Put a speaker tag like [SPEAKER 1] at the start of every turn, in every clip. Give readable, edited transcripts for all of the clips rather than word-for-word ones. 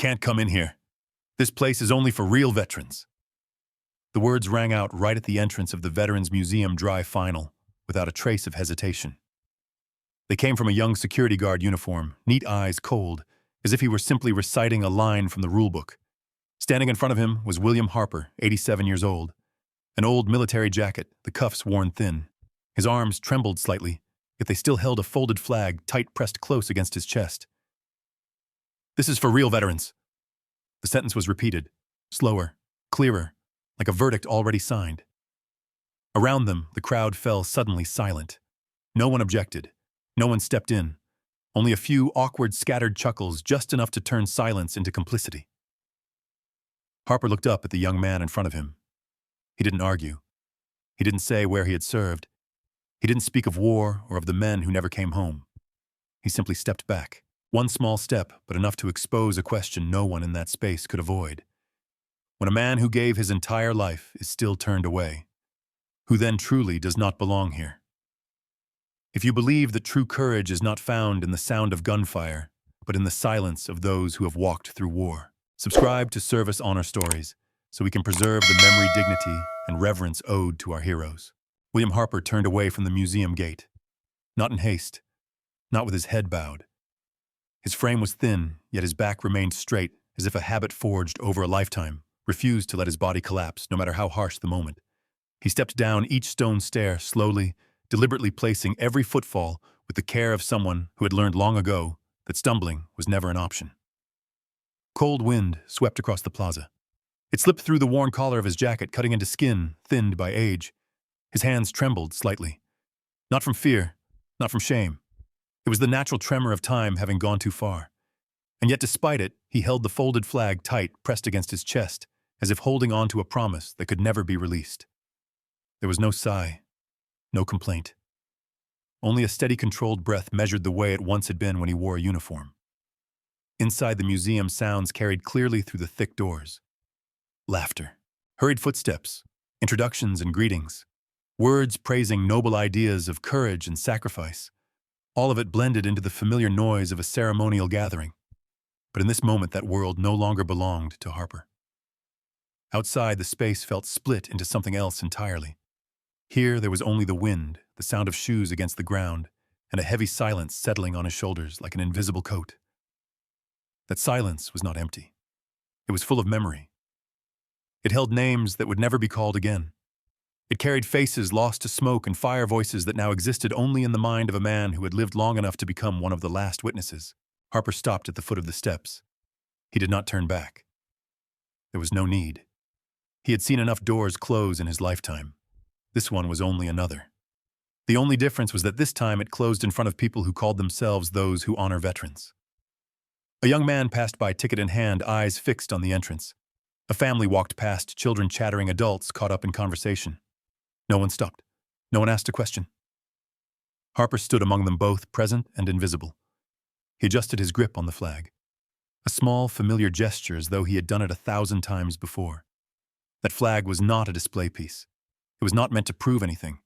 [SPEAKER 1] can't come in here. This place is only for real veterans." The words rang out right at the entrance of the Veterans Museum dry final, without a trace of hesitation. They came from a young security guard uniform, neat eyes cold, as if he were simply reciting a line from the rulebook. Standing in front of him was William Harper, 87 years old. An old military jacket, the cuffs worn thin. His arms trembled slightly, yet they still held a folded flag tight pressed close against his chest. "This is for real veterans." The sentence was repeated, slower, clearer, like a verdict already signed. Around them, the crowd fell suddenly silent. No one objected. No one stepped in. Only a few awkward, scattered chuckles, just enough to turn silence into complicity. Harper looked up at the young man in front of him. He didn't argue. He didn't say where he had served. He didn't speak of war or of the men who never came home. He simply stepped back. One small step, but enough to expose a question no one in that space could avoid. When a man who gave his entire life is still turned away, who then truly does not belong here? If you believe that true courage is not found in the sound of gunfire, but in the silence of those who have walked through war, subscribe to Service Honor Stories so we can preserve the memory, dignity, and reverence owed to our heroes. William Harper turned away from the museum gate. Not in haste, not with his head bowed. His frame was thin, yet his back remained straight, as if a habit forged over a lifetime refused to let his body collapse, no matter how harsh the moment. He stepped down each stone stair slowly, deliberately placing every footfall with the care of someone who had learned long ago that stumbling was never an option. Cold wind swept across the plaza. It slipped through the worn collar of his jacket, cutting into skin thinned by age. His hands trembled slightly. Not from fear, not from shame. It was the natural tremor of time having gone too far. And yet despite it, he held the folded flag tight, pressed against his chest, as if holding on to a promise that could never be released. There was no sigh, no complaint. Only a steady, controlled breath measured the way it once had been when he wore a uniform. Inside the museum, sounds carried clearly through the thick doors. Laughter, hurried footsteps, introductions and greetings, words praising noble ideas of courage and sacrifice. All of it blended into the familiar noise of a ceremonial gathering. But in this moment, that world no longer belonged to Harper. Outside, the space felt split into something else entirely. Here, there was only the wind, the sound of shoes against the ground, and a heavy silence settling on his shoulders like an invisible coat. That silence was not empty. It was full of memory. It held names that would never be called again. It carried faces lost to smoke and fire, voices that now existed only in the mind of a man who had lived long enough to become one of the last witnesses. Harper stopped at the foot of the steps. He did not turn back. There was no need. He had seen enough doors close in his lifetime. This one was only another. The only difference was that this time it closed in front of people who called themselves those who honor veterans. A young man passed by, ticket in hand, eyes fixed on the entrance. A family walked past, children chattering, adults caught up in conversation. No one stopped. No one asked a question. Harper stood among them both, present and invisible. He adjusted his grip on the flag. A small, familiar gesture, as though he had done it 1,000 times before. That flag was not a display piece. It was not meant to prove anything.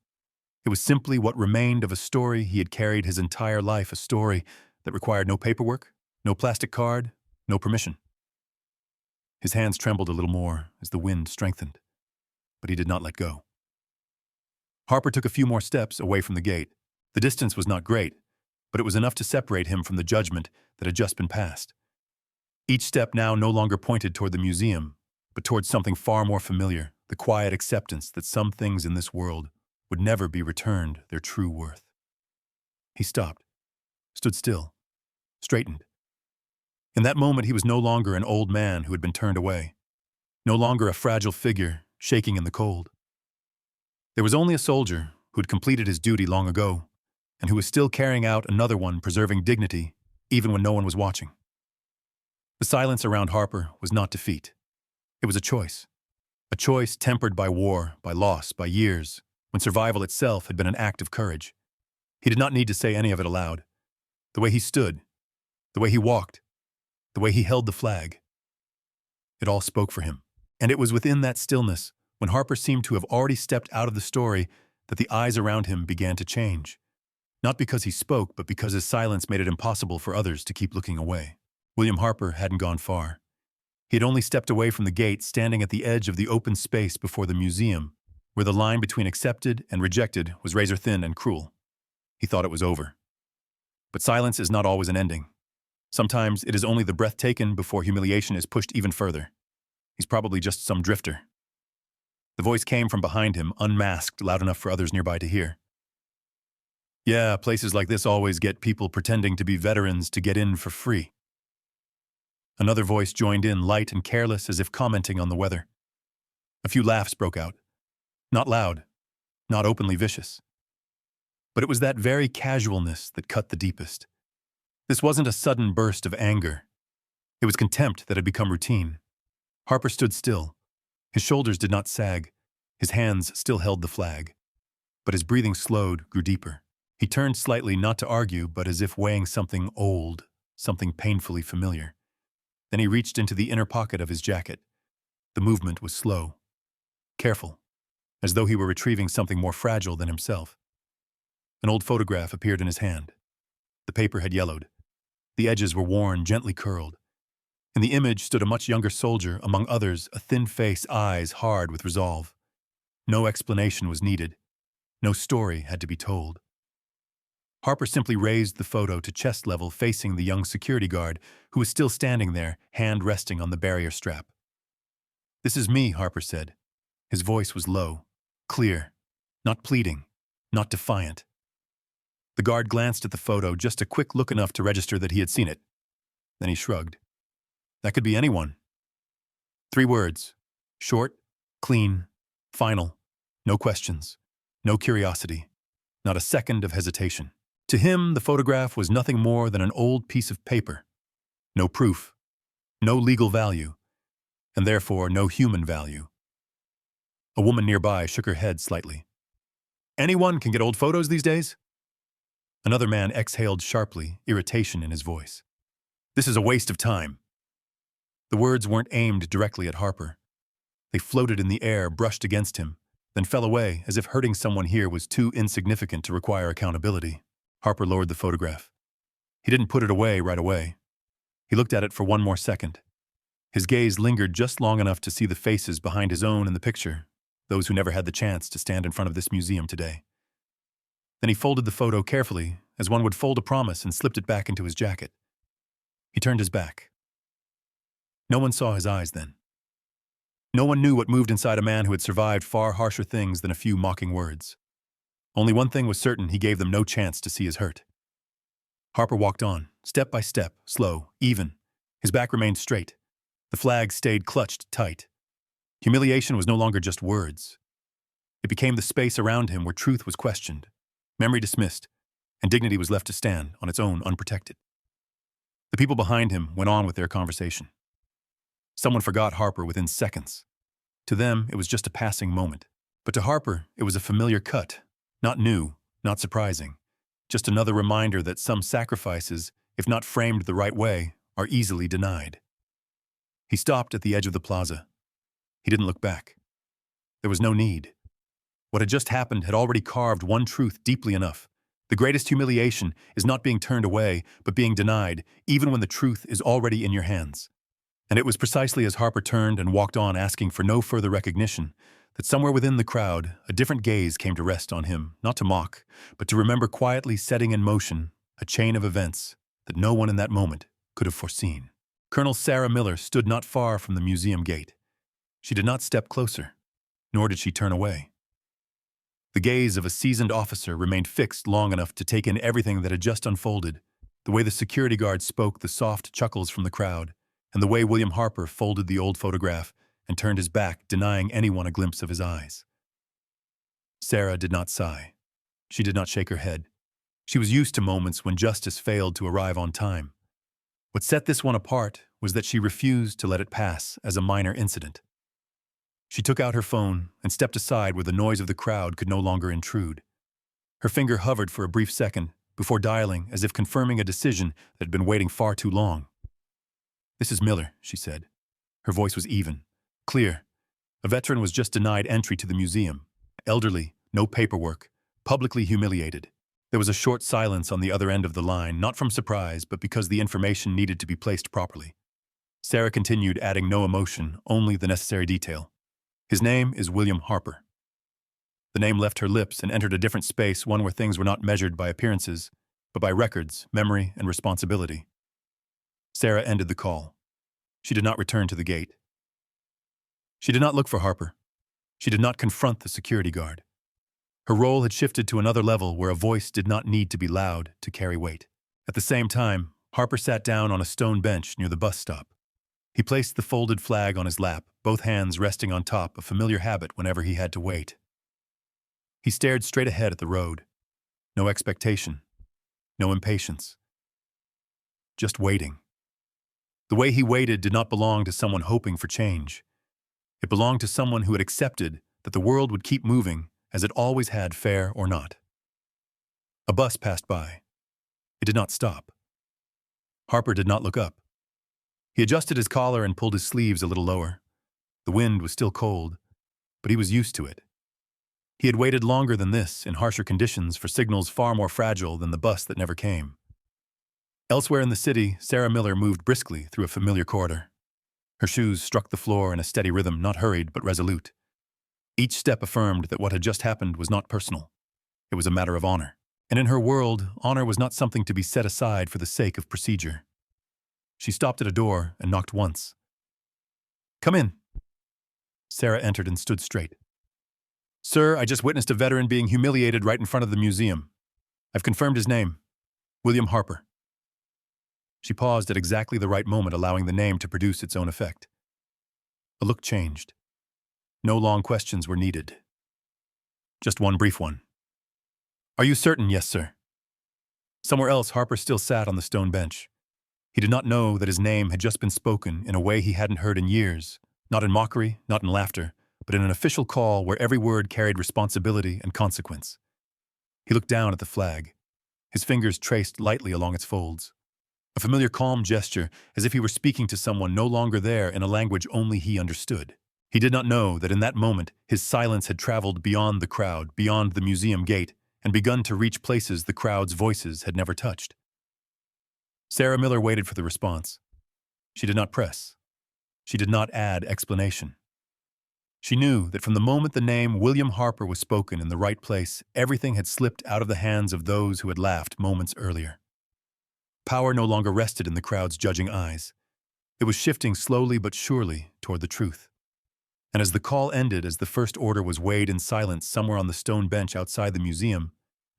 [SPEAKER 1] It was simply what remained of a story he had carried his entire life, a story that required no paperwork, no plastic card, no permission. His hands trembled a little more as the wind strengthened, but he did not let go. Harper took a few more steps away from the gate. The distance was not great, but it was enough to separate him from the judgment that had just been passed. Each step now no longer pointed toward the museum, but toward something far more familiar, the quiet acceptance that some things in this world would never be returned their true worth. He stopped, stood still, straightened. In that moment, he was no longer an old man who had been turned away, no longer a fragile figure shaking in the cold. There was only a soldier who had completed his duty long ago, and who was still carrying out another one, preserving dignity, even when no one was watching. The silence around Harper was not defeat. It was a choice tempered by war, by loss, by years, when survival itself had been an act of courage. He did not need to say any of it aloud. The way he stood, the way he walked, the way he held the flag, it all spoke for him. And it was within that stillness, when Harper seemed to have already stepped out of the story, that the eyes around him began to change. Not because he spoke, but because his silence made it impossible for others to keep looking away. William Harper hadn't gone far. He had only stepped away from the gate, standing at the edge of the open space before the museum, where the line between accepted and rejected was razor-thin and cruel. He thought it was over. But silence is not always an ending. Sometimes it is only the breath taken before humiliation is pushed even further. He's probably just some drifter. The voice came from behind him, unmasked, loud enough for others nearby to hear. Yeah, places like this always get people pretending to be veterans to get in for free. Another voice joined in, light and careless, as if commenting on the weather. A few laughs broke out. Not loud, not openly vicious. But it was that very casualness that cut the deepest. This wasn't a sudden burst of anger. It was contempt that had become routine. Harper stood still. His shoulders did not sag. His hands still held the flag. But his breathing slowed, grew deeper. He turned slightly, not to argue, but as if weighing something old, something painfully familiar. Then he reached into the inner pocket of his jacket. The movement was slow, careful, as though he were retrieving something more fragile than himself. An old photograph appeared in his hand. The paper had yellowed. The edges were worn, gently curled. In the image stood a much younger soldier, among others, a thin face, eyes hard with resolve. No explanation was needed. No story had to be told. Harper simply raised the photo to chest level, facing the young security guard, who was still standing there, hand resting on the barrier strap. "This is me," Harper said. His voice was low, clear, not pleading, not defiant. The guard glanced at the photo, just a quick look enough to register that he had seen it. Then he shrugged. That could be anyone. 3 words. Short, clean, final. No questions. No curiosity. Not a second of hesitation. To him, the photograph was nothing more than an old piece of paper. No proof. No legal value. And therefore no human value. A woman nearby shook her head slightly. Anyone can get old photos these days? Another man exhaled sharply, irritation in his voice. This is a waste of time. The words weren't aimed directly at Harper. They floated in the air, brushed against him, then fell away as if hurting someone here was too insignificant to require accountability. Harper lowered the photograph. He didn't put it away right away. He looked at it for one more second. His gaze lingered just long enough to see the faces behind his own in the picture, those who never had the chance to stand in front of this museum today. Then he folded the photo carefully, as one would fold a promise, and slipped it back into his jacket. He turned his back. No one saw his eyes then. No one knew what moved inside a man who had survived far harsher things than a few mocking words. Only one thing was certain: he gave them no chance to see his hurt. Harper walked on, step by step, slow, even. His back remained straight. The flag stayed clutched tight. Humiliation was no longer just words. It became the space around him where truth was questioned, memory dismissed, and dignity was left to stand on its own unprotected. The people behind him went on with their conversation. Someone forgot Harper within seconds. To them, it was just a passing moment. But to Harper, it was a familiar cut, not new, not surprising, just another reminder that some sacrifices, if not framed the right way, are easily denied. He stopped at the edge of the plaza. He didn't look back. There was no need. What had just happened had already carved one truth deeply enough. The greatest humiliation is not being turned away, but being denied, even when the truth is already in your hands. And it was precisely as Harper turned and walked on, asking for no further recognition, that somewhere within the crowd, a different gaze came to rest on him, not to mock, but to remember, quietly setting in motion a chain of events that no one in that moment could have foreseen. Colonel Sarah Miller stood not far from the museum gate. She did not step closer, nor did she turn away. The gaze of a seasoned officer remained fixed long enough to take in everything that had just unfolded, the way the security guard spoke, the soft chuckles from the crowd, and the way William Harper folded the old photograph and turned his back, denying anyone a glimpse of his eyes. Sarah did not sigh. She did not shake her head. She was used to moments when justice failed to arrive on time. What set this one apart was that she refused to let it pass as a minor incident. She took out her phone and stepped aside where the noise of the crowd could no longer intrude. Her finger hovered for a brief second before dialing, as if confirming a decision that had been waiting far too long. "This is Miller," she said. Her voice was even, clear. A veteran was just denied entry to the museum. Elderly, no paperwork, publicly humiliated. There was a short silence on the other end of the line, not from surprise, but because the information needed to be placed properly. Sarah continued, adding no emotion, only the necessary detail. His name is William Harper. The name left her lips and entered a different space, one where things were not measured by appearances, but by records, memory, and responsibility. Sarah ended the call. She did not return to the gate. She did not look for Harper. She did not confront the security guard. Her role had shifted to another level where a voice did not need to be loud to carry weight. At the same time, Harper sat down on a stone bench near the bus stop. He placed the folded flag on his lap, both hands resting on top, a familiar habit whenever he had to wait. He stared straight ahead at the road. No expectation. No impatience. Just waiting. The way he waited did not belong to someone hoping for change. It belonged to someone who had accepted that the world would keep moving as it always had, fair or not. A bus passed by. It did not stop. Harper did not look up. He adjusted his collar and pulled his sleeves a little lower. The wind was still cold, but he was used to it. He had waited longer than this, in harsher conditions, for signals far more fragile than the bus that never came. Elsewhere in the city, Sarah Miller moved briskly through a familiar corridor. Her shoes struck the floor in a steady rhythm, not hurried but resolute. Each step affirmed that what had just happened was not personal. It was a matter of honor. And in her world, honor was not something to be set aside for the sake of procedure. She stopped at a door and knocked once. "Come in." Sarah entered and stood straight. "Sir, I just witnessed a veteran being humiliated right in front of the museum. I've confirmed his name. William Harper." She paused at exactly the right moment, allowing the name to produce its own effect. A look changed. No long questions were needed. Just one brief one. "Are you certain?" "Yes, sir." Somewhere else, Harper still sat on the stone bench. He did not know that his name had just been spoken in a way he hadn't heard in years, not in mockery, not in laughter, but in an official call where every word carried responsibility and consequence. He looked down at the flag. His fingers traced lightly along its folds. A familiar calm gesture, as if he were speaking to someone no longer there in a language only he understood. He did not know that in that moment his silence had traveled beyond the crowd, beyond the museum gate, and begun to reach places the crowd's voices had never touched. Sarah Miller waited for the response. She did not press. She did not add explanation. She knew that from the moment the name William Harper was spoken in the right place, everything had slipped out of the hands of those who had laughed moments earlier. Power no longer rested in the crowd's judging eyes. It was shifting slowly but surely toward the truth. And as the call ended, as the first order was weighed in silence somewhere on the stone bench outside the museum,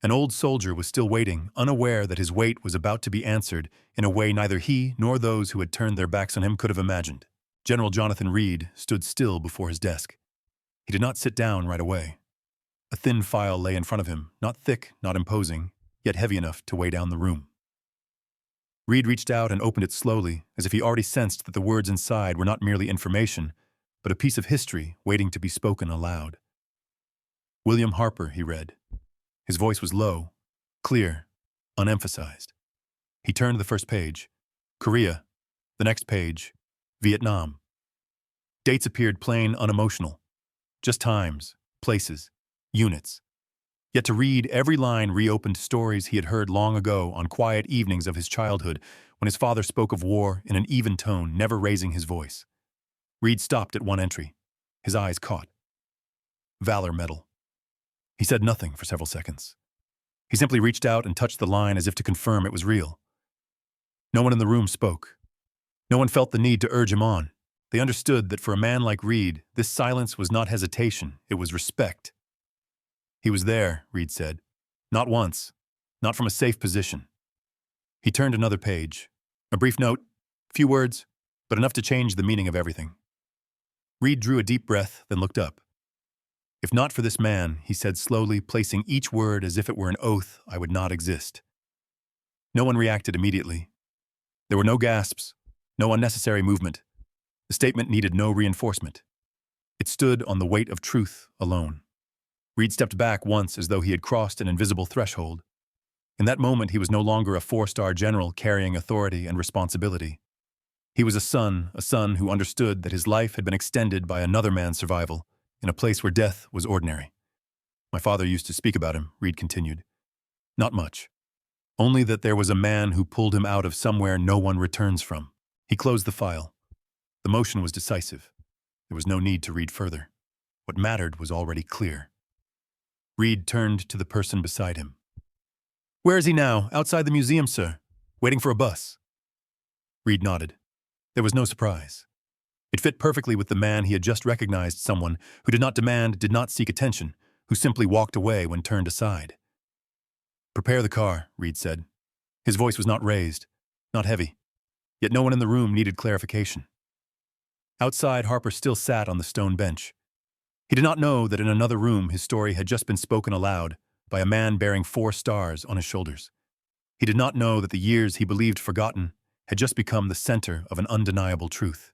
[SPEAKER 1] an old soldier was still waiting, unaware that his wait was about to be answered in a way neither he nor those who had turned their backs on him could have imagined. General Jonathan Reed stood still before his desk. He did not sit down right away. A thin file lay in front of him, not thick, not imposing, yet heavy enough to weigh down the room. Reed reached out and opened it slowly, as if he already sensed that the words inside were not merely information, but a piece of history waiting to be spoken aloud. "William Harper," he read. His voice was low, clear, unemphasized. He turned the first page. Korea. The next page. Vietnam. Dates appeared plain, unemotional. Just times, places, units. Yet to read every line reopened stories he had heard long ago on quiet evenings of his childhood when his father spoke of war in an even tone, never raising his voice. Reed stopped at one entry. His eyes caught. Valor Medal. He said nothing for several seconds. He simply reached out and touched the line as if to confirm it was real. No one in the room spoke. No one felt the need to urge him on. They understood that for a man like Reed, this silence was not hesitation, it was respect. "He was there," Reed said. "Not once. Not from a safe position." He turned another page. A brief note, few words, but enough to change the meaning of everything. Reed drew a deep breath, then looked up. "If not for this man," he said slowly, placing each word as if it were an oath, "I would not exist." No one reacted immediately. There were no gasps, no unnecessary movement. The statement needed no reinforcement. It stood on the weight of truth alone. Reed stepped back once as though he had crossed an invisible threshold. In that moment, he was no longer a four-star general carrying authority and responsibility. He was a son who understood that his life had been extended by another man's survival, in a place where death was ordinary. "My father used to speak about him," Reed continued. "Not much. Only that there was a man who pulled him out of somewhere no one returns from." He closed the file. The motion was decisive. There was no need to read further. What mattered was already clear. Reed turned to the person beside him. "Where is he now? Outside the museum, sir. Waiting for a bus." Reed nodded. There was no surprise. It fit perfectly with the man he had just recognized, someone who did not demand, did not seek attention, who simply walked away when turned aside. "Prepare the car," Reed said. His voice was not raised, not heavy. Yet no one in the room needed clarification. Outside, Harper still sat on the stone bench. He did not know that in another room his story had just been spoken aloud by a man bearing 4 stars on his shoulders. He did not know that the years he believed forgotten had just become the center of an undeniable truth.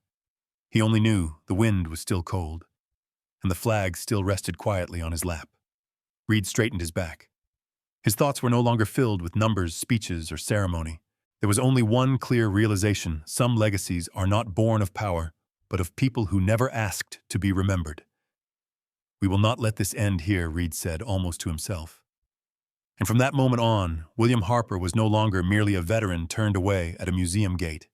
[SPEAKER 1] He only knew the wind was still cold, and the flag still rested quietly on his lap. Reed straightened his back. His thoughts were no longer filled with numbers, speeches, or ceremony. There was only one clear realization: some legacies are not born of power, but of people who never asked to be remembered. "We will not let this end here," Reed said, almost to himself. And from that moment on, William Harper was no longer merely a veteran turned away at a museum gate.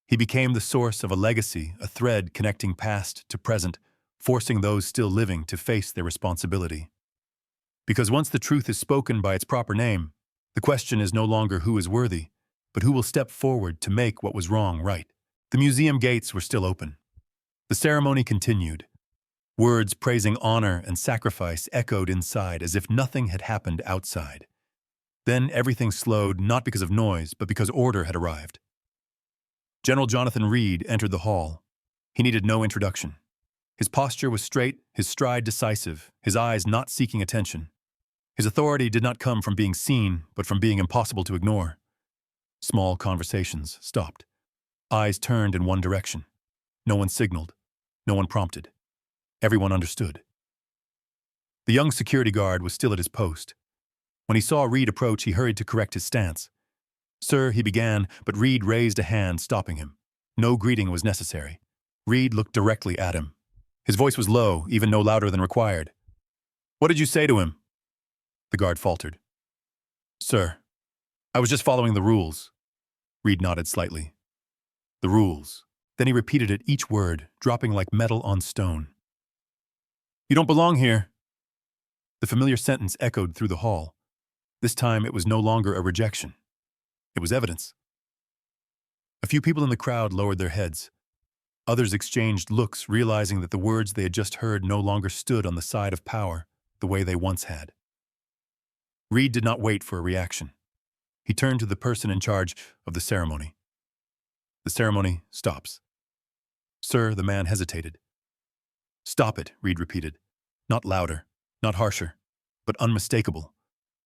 [SPEAKER 1] He became the source of a legacy, a thread connecting past to present, forcing those still living to face their responsibility. Because once the truth is spoken by its proper name, the question is no longer who is worthy, but who will step forward to make what was wrong right. The museum gates were still open. The ceremony continued. Words praising honor and sacrifice echoed inside as if nothing had happened outside. Then everything slowed, not because of noise, but because order had arrived. General Jonathan Reed entered the hall. He needed no introduction. His posture was straight, his stride decisive, his eyes not seeking attention. His authority did not come from being seen, but from being impossible to ignore. Small conversations stopped. Eyes turned in one direction. No one signaled. No one prompted. Everyone understood. The young security guard was still at his post. When he saw Reed approach, he hurried to correct his stance. "Sir," he began, but Reed raised a hand, stopping him. No greeting was necessary. Reed looked directly at him. His voice was low, even no louder than required. "What did you say to him?" The guard faltered. "Sir, I was just following the rules." Reed nodded slightly. "The rules." Then he repeated it, each word, dropping like metal on stone. "You don't belong here." The familiar sentence echoed through the hall. This time it was no longer a rejection. It was evidence. A few people in the crowd lowered their heads. Others exchanged looks, realizing that the words they had just heard no longer stood on the side of power the way they once had. Reed did not wait for a reaction. He turned to the person in charge of the ceremony. "The ceremony stops." "Sir," the man hesitated. "Stop it," Reed repeated. Not louder, not harsher, but unmistakable.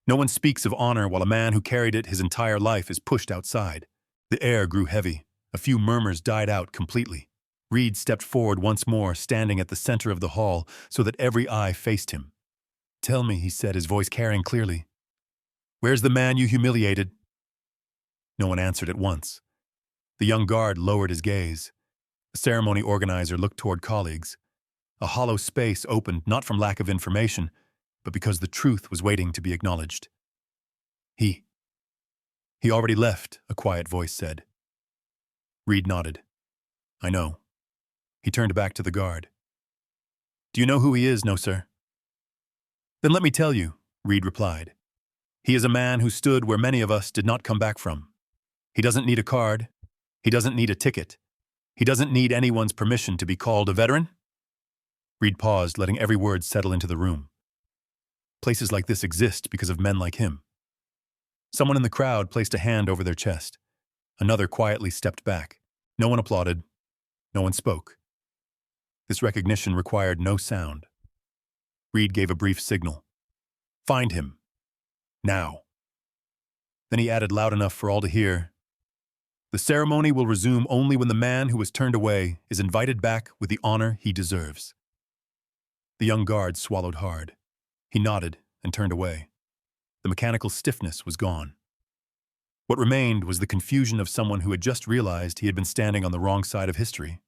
[SPEAKER 1] No one speaks of honor while a man who carried it his entire life is pushed outside. The air grew heavy. A few murmurs died out completely. Reed stepped forward once more, standing at the center of the hall so that every eye faced him. "Tell me," he said, his voice carrying clearly. "Where's the man you humiliated?" No one answered at once. The young guard lowered his gaze. The ceremony organizer looked toward colleagues. A hollow space opened not from lack of information, but because the truth was waiting to be acknowledged. He already left," a quiet voice said. Reed nodded. "I know." He turned back to the guard. "Do you know who he is?" "No, sir." "Then let me tell you," Reed replied. "He is a man who stood where many of us did not come back from. He doesn't need a card. He doesn't need a ticket. He doesn't need anyone's permission to be called a veteran." Reed paused, letting every word settle into the room. Places like this exist because of men like him. Someone in the crowd placed a hand over their chest. Another quietly stepped back. No one applauded. No one spoke. This recognition required no sound. Reed gave a brief signal. "Find him. Now." Then he added loud enough for all to hear, "The ceremony will resume only when the man who was turned away is invited back with the honor he deserves." The young guard swallowed hard. He nodded and turned away. The mechanical stiffness was gone. What remained was the confusion of someone who had just realized he had been standing on the wrong side of history.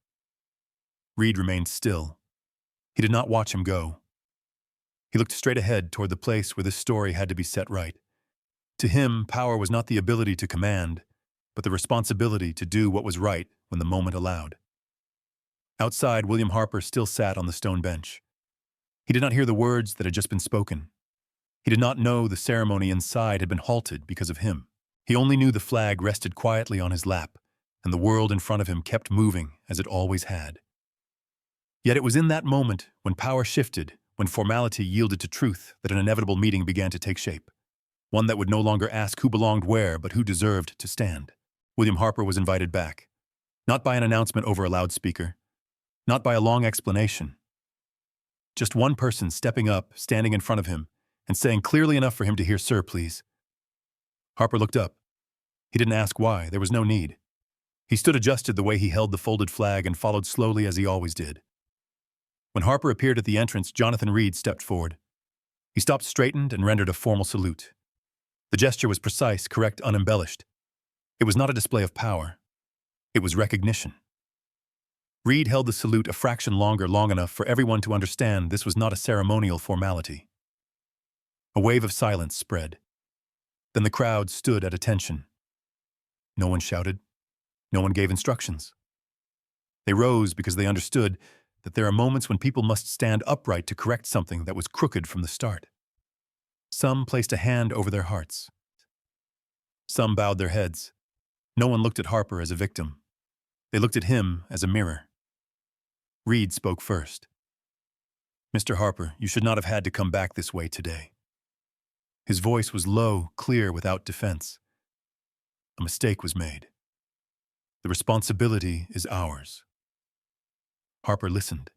[SPEAKER 1] Reed remained still. He did not watch him go. He looked straight ahead toward the place where this story had to be set right. To him, power was not the ability to command, but the responsibility to do what was right when the moment allowed. Outside, William Harper still sat on the stone bench. He did not hear the words that had just been spoken. He did not know the ceremony inside had been halted because of him. He only knew the flag rested quietly on his lap, and the world in front of him kept moving as it always had. Yet it was in that moment, when power shifted, when formality yielded to truth, that an inevitable meeting began to take shape. One that would no longer ask who belonged where, but who deserved to stand. William Harper was invited back. Not by an announcement over a loudspeaker. Not by a long explanation. Just one person stepping up, standing in front of him, and saying clearly enough for him to hear, "Sir, please." Harper looked up. He didn't ask why. There was no need. He stood adjusted the way he held the folded flag and followed slowly as he always did. When Harper appeared at the entrance, Jonathan Reed stepped forward. He stopped, straightened, and rendered a formal salute. The gesture was precise, correct, unembellished. It was not a display of power. It was recognition. Reed held the salute a fraction longer, long enough for everyone to understand this was not a ceremonial formality. A wave of silence spread. Then the crowd stood at attention. No one shouted. No one gave instructions. They rose because they understood that there are moments when people must stand upright to correct something that was crooked from the start. Some placed a hand over their hearts. Some bowed their heads. No one looked at Harper as a victim. They looked at him as a mirror. Reed spoke first. "Mr. Harper, you should not have had to come back this way today." His voice was low, clear, without defense. "A mistake was made. The responsibility is ours." Harper listened.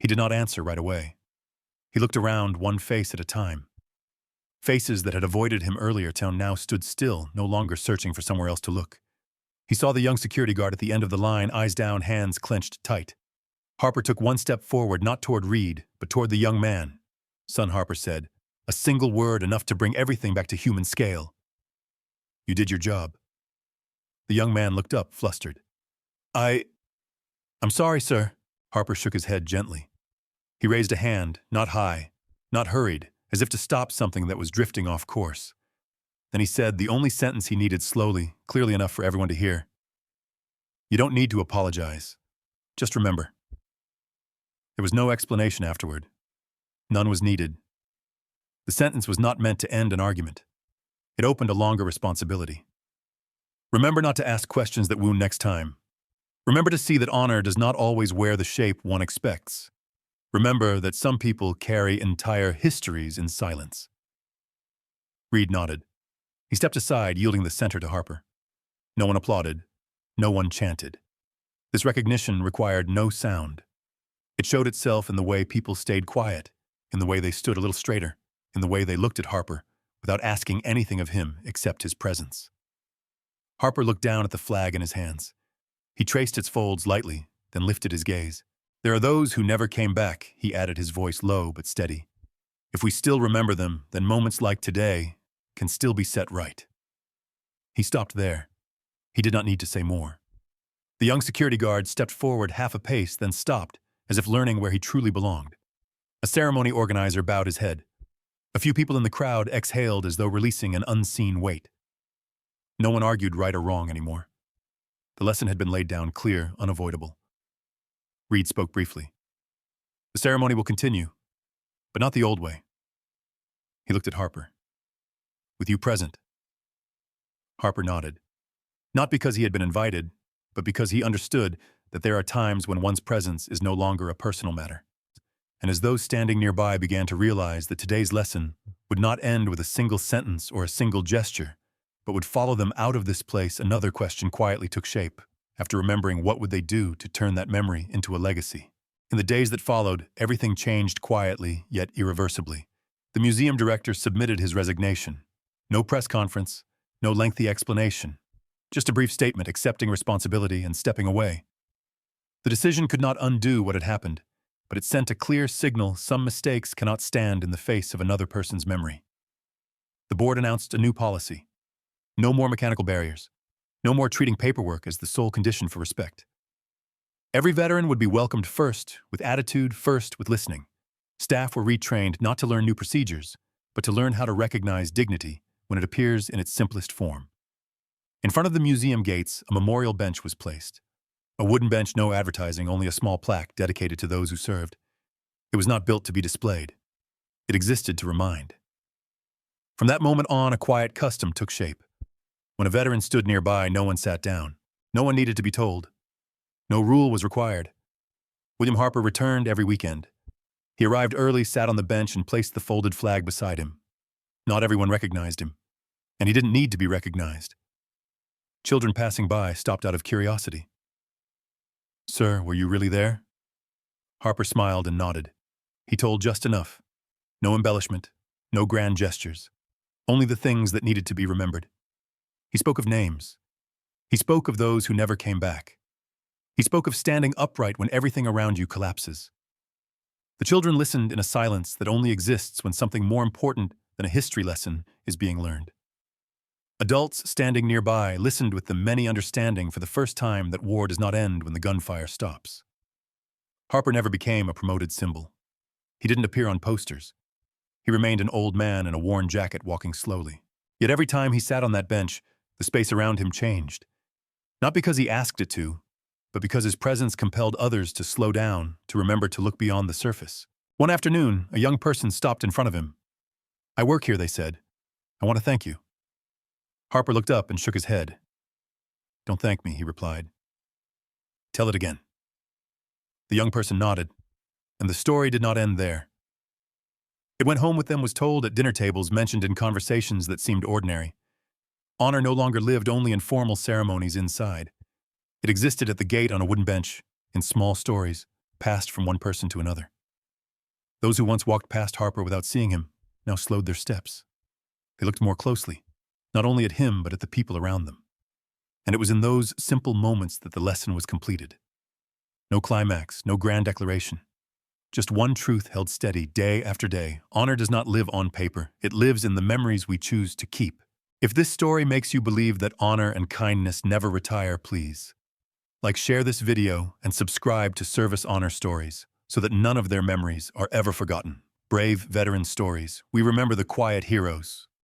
[SPEAKER 1] He did not answer right away. He looked around, one face at a time. Faces that had avoided him earlier now stood still, no longer searching for somewhere else to look. He saw the young security guard at the end of the line, eyes down, hands clenched tight. Harper took one step forward, not toward Reed, but toward the young man. "Son," Harper said, a single word enough to bring everything back to human scale. "You did your job." The young man looked up, flustered. I'm sorry, sir." Harper shook his head gently. He raised a hand, not high, not hurried, as if to stop something that was drifting off course. Then he said the only sentence he needed slowly, clearly enough for everyone to hear. "You don't need to apologize. Just remember." There was no explanation afterward. None was needed. The sentence was not meant to end an argument. It opened a longer responsibility. Remember not to ask questions that wound next time. Remember to see that honor does not always wear the shape one expects. Remember that some people carry entire histories in silence. Reed nodded. He stepped aside, yielding the center to Harper. No one applauded. No one chanted. This recognition required no sound. It showed itself in the way people stayed quiet, in the way they stood a little straighter, in the way they looked at Harper, without asking anything of him except his presence. Harper looked down at the flag in his hands. He traced its folds lightly, then lifted his gaze. "There are those who never came back," he added, his voice low but steady. "If we still remember them, then moments like today can still be set right." He stopped there. He did not need to say more. The young security guard stepped forward half a pace, then stopped, as if learning where he truly belonged. A ceremony organizer bowed his head. A few people in the crowd exhaled as though releasing an unseen weight. No one argued right or wrong anymore. The lesson had been laid down, clear, unavoidable. Reed spoke briefly. "The ceremony will continue, but not the old way." He looked at Harper. "With you present." Harper nodded. Not because he had been invited, but because he understood that there are times when one's presence is no longer a personal matter. And as those standing nearby began to realize that today's lesson would not end with a single sentence or a single gesture, but would follow them out of this place, another question quietly took shape, after remembering what would they do to turn that memory into a legacy. In the days that followed, everything changed quietly, yet irreversibly. The museum director submitted his resignation. No press conference, no lengthy explanation. Just a brief statement accepting responsibility and stepping away. The decision could not undo what had happened, but it sent a clear signal some mistakes cannot stand in the face of another person's memory. The board announced a new policy. No more mechanical barriers. No more treating paperwork as the sole condition for respect. Every veteran would be welcomed first with attitude, first with listening. Staff were retrained not to learn new procedures, but to learn how to recognize dignity when it appears in its simplest form. In front of the museum gates, a memorial bench was placed. A wooden bench, no advertising, only a small plaque dedicated to those who served. It was not built to be displayed. It existed to remind. From that moment on, a quiet custom took shape. When a veteran stood nearby, no one sat down. No one needed to be told. No rule was required. William Harper returned every weekend. He arrived early, sat on the bench, and placed the folded flag beside him. Not everyone recognized him, and he didn't need to be recognized. Children passing by stopped out of curiosity. "Sir, were you really there?" Harper smiled and nodded. He told just enough. No embellishment, no grand gestures. Only the things that needed to be remembered. He spoke of names. He spoke of those who never came back. He spoke of standing upright when everything around you collapses. The children listened in a silence that only exists when something more important than a history lesson is being learned. Adults standing nearby listened with the many understanding for the first time that war does not end when the gunfire stops. Harper never became a promoted symbol. He didn't appear on posters. He remained an old man in a worn jacket walking slowly. Yet every time he sat on that bench, the space around him changed. Not because he asked it to, but because his presence compelled others to slow down, to remember to look beyond the surface. One afternoon, a young person stopped in front of him. "I work here," they said. "I want to thank you." Harper looked up and shook his head. "Don't thank me," he replied. "Tell it again." The young person nodded, and the story did not end there. It went home with them, was told at dinner tables, mentioned in conversations that seemed ordinary. Honor no longer lived only in formal ceremonies inside. It existed at the gate on a wooden bench, in small stories, passed from one person to another. Those who once walked past Harper without seeing him now slowed their steps. They looked more closely, not only at him but at the people around them. And it was in those simple moments that the lesson was completed. No climax, no grand declaration. Just one truth held steady day after day. Honor does not live on paper. It lives in the memories we choose to keep. If this story makes you believe that honor and kindness never retire, please share this video and subscribe to Service Honor Stories so that none of their memories are ever forgotten. Brave veteran stories. We remember the quiet heroes